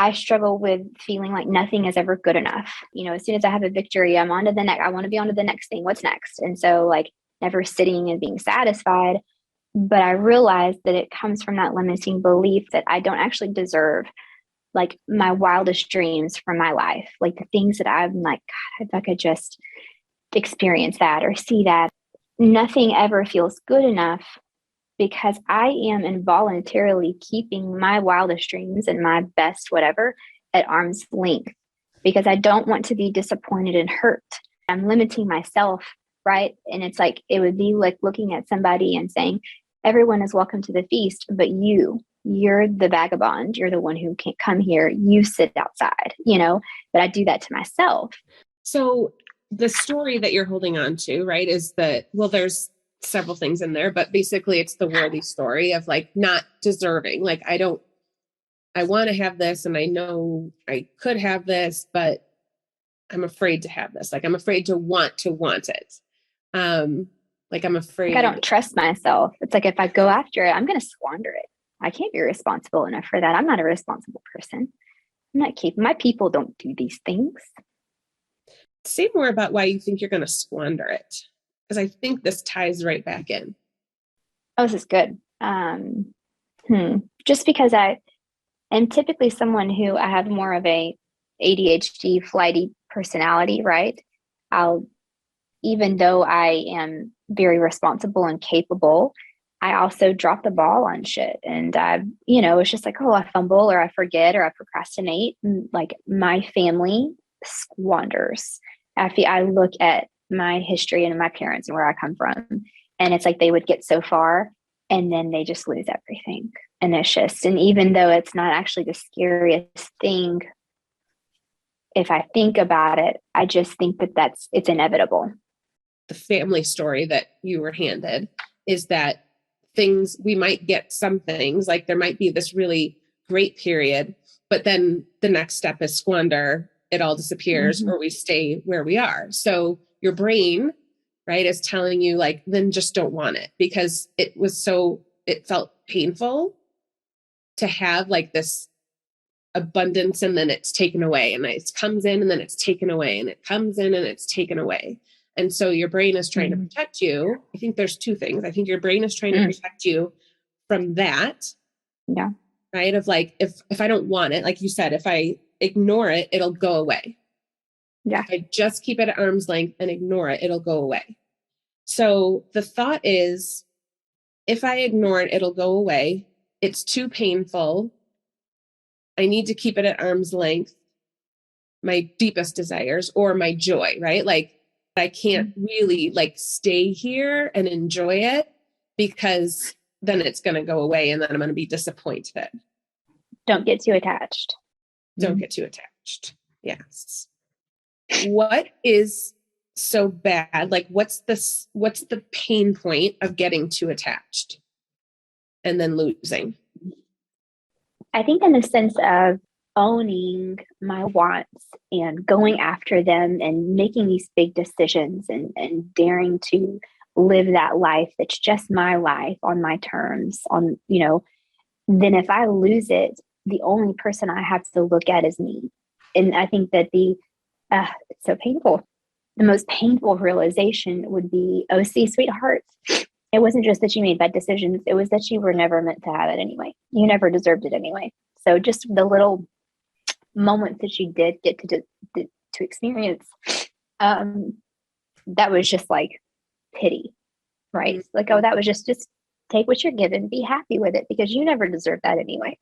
I struggle with feeling like nothing is ever good enough. As soon as I have a victory, I'm on to the next. I want to be on to the next thing. What's next? And so, like, never sitting and being satisfied. But I realized that it comes from that limiting belief that I don't actually deserve like my wildest dreams from my life, like the things that I'm like, God, if I could just experience that or see that. Nothing ever feels good enough because I am involuntarily keeping my wildest dreams and my best whatever at arm's length because I don't want to be disappointed and hurt. I'm limiting myself, right? And it's like, it would be like looking at somebody and saying, everyone is welcome to the feast, but you're the vagabond. You're the one who can't come here. You sit outside, but I do that to myself. So the story that you're holding on to, right, is that, well, there's several things in there, but basically it's the worthy story of like not deserving. Like, I want to have this and I know I could have this, but I'm afraid to have this. Like, I'm afraid to want it. Like, I'm afraid. Like, I don't trust myself. It's like, if I go after it, I'm going to squander it. I can't be responsible enough for that. I'm not a responsible person. My people don't do these things. Say more about why you think you're going to squander it. Because I think this ties right back in. Oh, this is good. Just because I am typically someone who I have more of a ADHD flighty personality, right? Even though I am very responsible and capable, I also drop the ball on shit. And it's just like, oh, I fumble or I forget or I procrastinate. And like, my family squanders. I look at my history and my parents and where I come from, and it's like they would get so far and then they just lose everything. And and even though it's not actually the scariest thing, if I think about it, I just think that it's inevitable. The family story that you were handed is that we might get some things, like there might be this really great period, but then the next step is squander. It all disappears, or we stay where we are. So your brain, right, is telling you like, then just don't want it, because it felt painful to have like this abundance, and then it's taken away, and it comes in and then it's taken away, and it comes in and it's taken away. And so your brain is trying to protect you. I think there's two things. I think your brain is trying to protect you from that. Yeah. Right. Of like, if I don't want it, like you said, if I ignore it, it'll go away. Yeah. If I just keep it at arm's length and ignore it, it'll go away. So the thought is, if I ignore it, it'll go away. It's too painful. I need to keep it at arm's length. My deepest desires or my joy, right? Like, I can't really like stay here and enjoy it, because then it's going to go away and then I'm going to be disappointed. Don't get too attached. Don't get too attached. Yes. What is so bad? Like, what's the pain point of getting too attached and then losing? I think in the sense of owning my wants and going after them and making these big decisions and daring to live that life that's just my life on my terms, then if I lose it, the only person I have to look at is me. And I think that it's so painful. The most painful realization would be, oh, see, sweetheart, it wasn't just that you made bad decisions. It was that you were never meant to have it anyway. You never deserved it anyway. So just the little moments that you did get to experience, that was just like pity, right? Like, oh, that was just take what you're given, be happy with it, because you never deserved that anyway.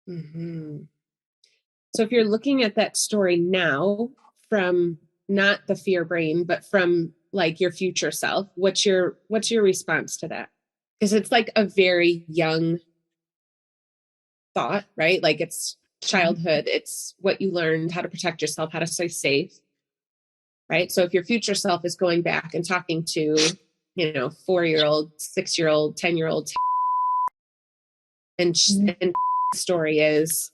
So if you're looking at that story now from not the fear brain, but from like your future self, what's your response to that? Because it's like a very young thought, right? Like, it's childhood. It's what you learned, how to protect yourself, how to stay safe, right? So if your future self is going back and talking to, 4-year-old, 6-year-old, 10-year-old, and the story is,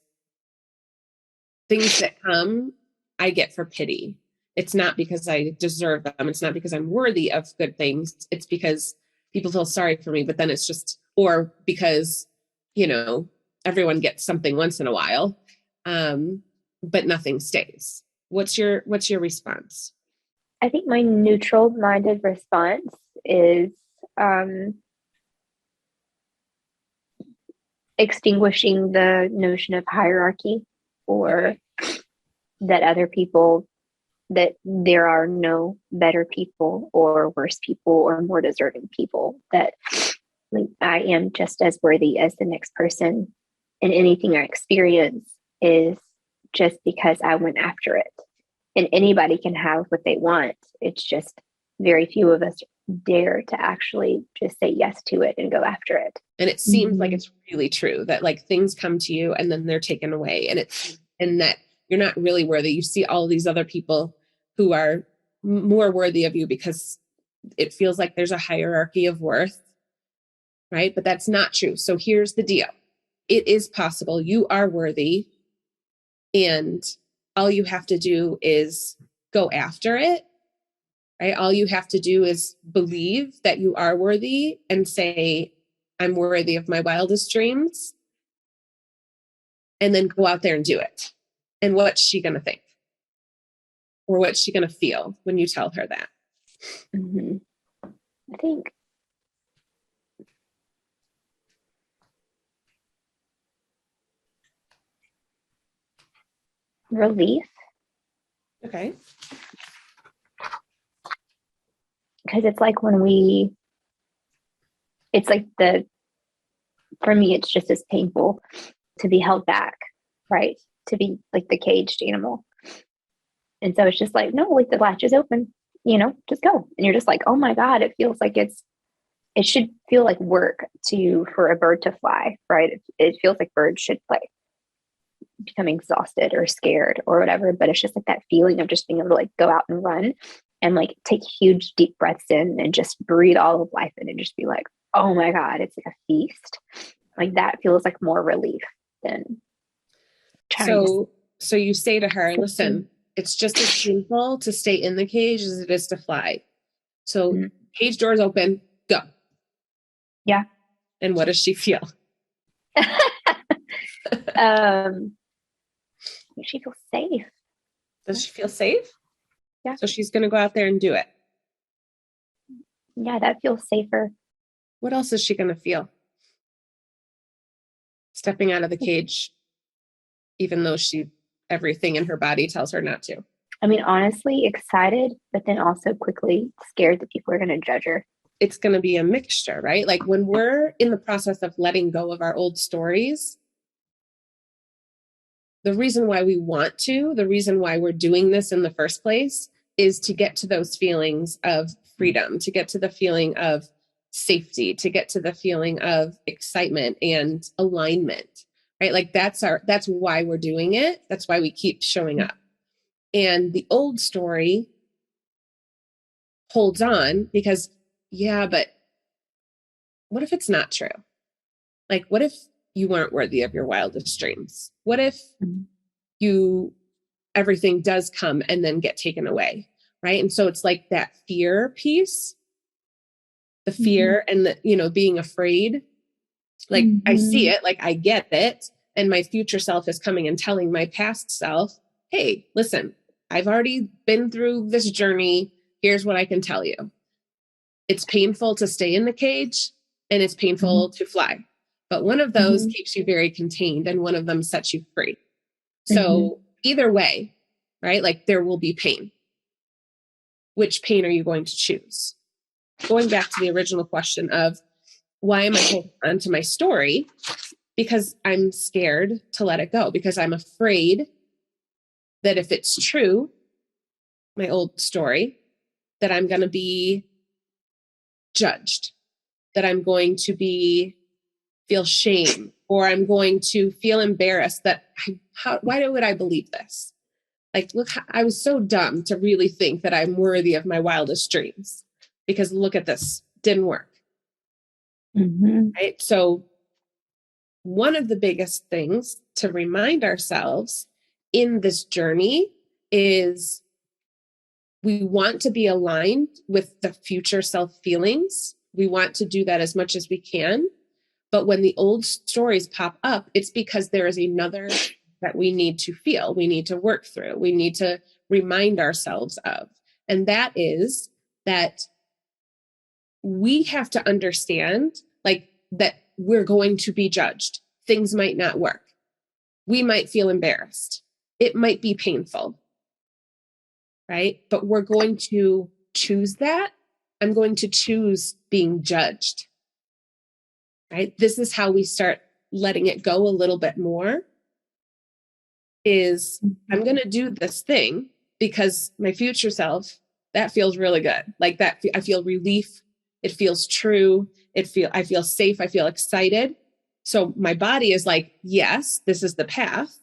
things that come, I get for pity. It's not because I deserve them. It's not because I'm worthy of good things. It's because people feel sorry for me, but then it's just, or because, everyone gets something once in a while. but nothing stays. What's your response? I think my neutral minded response is extinguishing the notion of hierarchy, or that other people, that there are no better people or worse people or more deserving people, that like I am just as worthy as the next person, and anything I experience is just because I went after it. And anybody can have what they want. It's just very few of us dare to actually just say yes to it and go after it. And it seems like it's really true that like things come to you and then they're taken away, and that you're not really worthy. You see all these other people who are more worthy of you because it feels like there's a hierarchy of worth, right? But that's not true. So here's the deal. It is possible. You are worthy, and all you have to do is go after it, right? All you have to do is believe that you are worthy and say, I'm worthy of my wildest dreams, and then go out there and do it. And what's she going to think? Or what's she going to feel when you tell her that? Mm-hmm. I think relief. Okay. Because it's like it's like for me, it's just as painful to be held back, right? To be like the caged animal. And so it's just like, no, like the latch is open, just go. And you're just like, oh my God, it feels like it should feel like work for a bird to fly, right? It feels like birds should become exhausted or scared or whatever. But it's just like that feeling of just being able to like go out and run and like take huge deep breaths in and just breathe all of life in and just be like, oh my God, it's like a feast. Like that feels like more relief than trying so you say to her, listen, it's just as painful to stay in the cage as it is to fly. So cage doors open, go. Yeah. And what does she feel? She feels safe. Does she feel safe? Yeah. So she's going to go out there and do it. Yeah, that feels safer. What else is she going to feel? Stepping out of the cage, even though everything in her body tells her not to. I mean, honestly, excited, but then also quickly scared that people are going to judge her. It's going to be a mixture, right? Like when we're in the process of letting go of our old stories, the reason why the reason why we're doing this in the first place is to get to those feelings of freedom, to get to the feeling of safety, to get to the feeling of excitement and alignment, right? Like that's why we're doing it. That's why we keep showing up. And the old story holds on because, yeah, but what if it's not true? Like, what if you weren't worthy of your wildest dreams? What if everything does come and then get taken away, right? And so it's like that fear piece, the fear and the, being afraid. Like I see it, like I get it. And my future self is coming and telling my past self, hey, listen, I've already been through this journey. Here's what I can tell you. It's painful to stay in the cage and it's painful to fly. But one of those keeps you very contained and one of them sets you free. So either way, right? Like there will be pain. Which pain are you going to choose? Going back to the original question of why am I holding on to my story? Because I'm scared to let it go, because I'm afraid that if it's true, my old story, that I'm going to be judged, that I'm going to feel shame, or I'm going to feel embarrassed that why would I believe this? Like, look, I was so dumb to really think that I'm worthy of my wildest dreams because look at this, didn't work. Right? So one of the biggest things to remind ourselves in this journey is we want to be aligned with the future self feelings. We want to do that as much as we can. But when the old stories pop up, it's because there is another that we need to feel, we need to work through, we need to remind ourselves of. And that is that we have to understand like that we're going to be judged. Things might not work. We might feel embarrassed. It might be painful, right? But we're going to choose that. I'm going to choose being judged, right? This is how we start letting it go a little bit more is I'm going to do this thing because my future self, that feels really good. Like that, I feel relief. It feels true. I feel safe. I feel excited. So my body is like, yes, this is the path.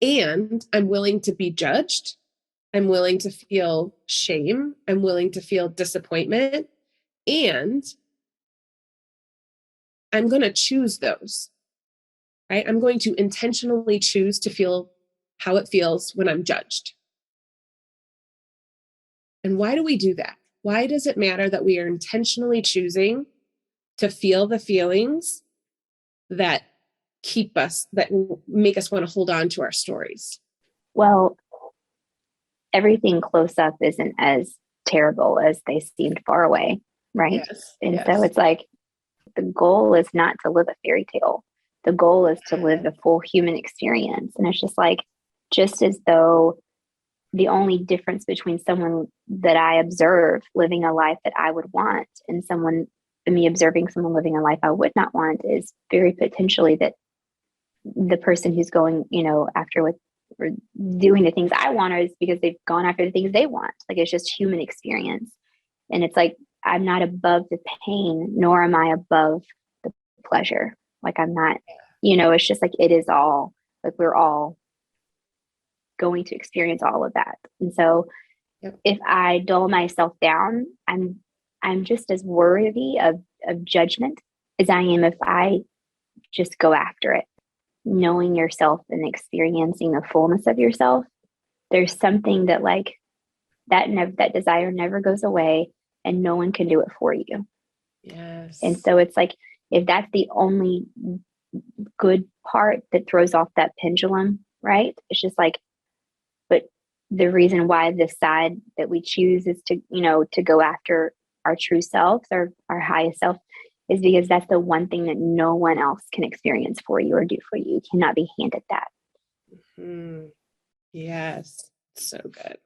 And I'm willing to be judged. I'm willing to feel shame. I'm willing to feel disappointment. And I'm going to choose those, right? I'm going to intentionally choose to feel how it feels when I'm judged. And why do we do that? Why does it matter that we are intentionally choosing to feel the feelings that keep us, that make us want to hold on to our stories? Well, everything close up isn't as terrible as they seemed far away, right? Yes, And yes. so it's like the goal is not to live a fairy tale. The goal is to live the full human experience. And it's just like, just as though the only difference between someone that I observe living a life that I would want and me observing someone living a life I would not want is very potentially that the person who's going, after with or doing the things I want is because they've gone after the things they want. Like it's just human experience. And it's like, I'm not above the pain, nor am I above the pleasure. Like I'm not, it's just like, it is all like, we're all going to experience all of that. And so if I dull myself down, I'm just as worthy of judgment as I am if I just go after it. Knowing yourself and experiencing the fullness of yourself, there's something that like that desire never goes away and no one can do it for you. Yes. And so it's like, if that's the only good part that throws off that pendulum, right? It's just like, but the reason why this side that we choose is to go after our true selves or our highest self is because that's the one thing that no one else can experience for you or do for you. You cannot be handed that. Mm-hmm. Yes. So good.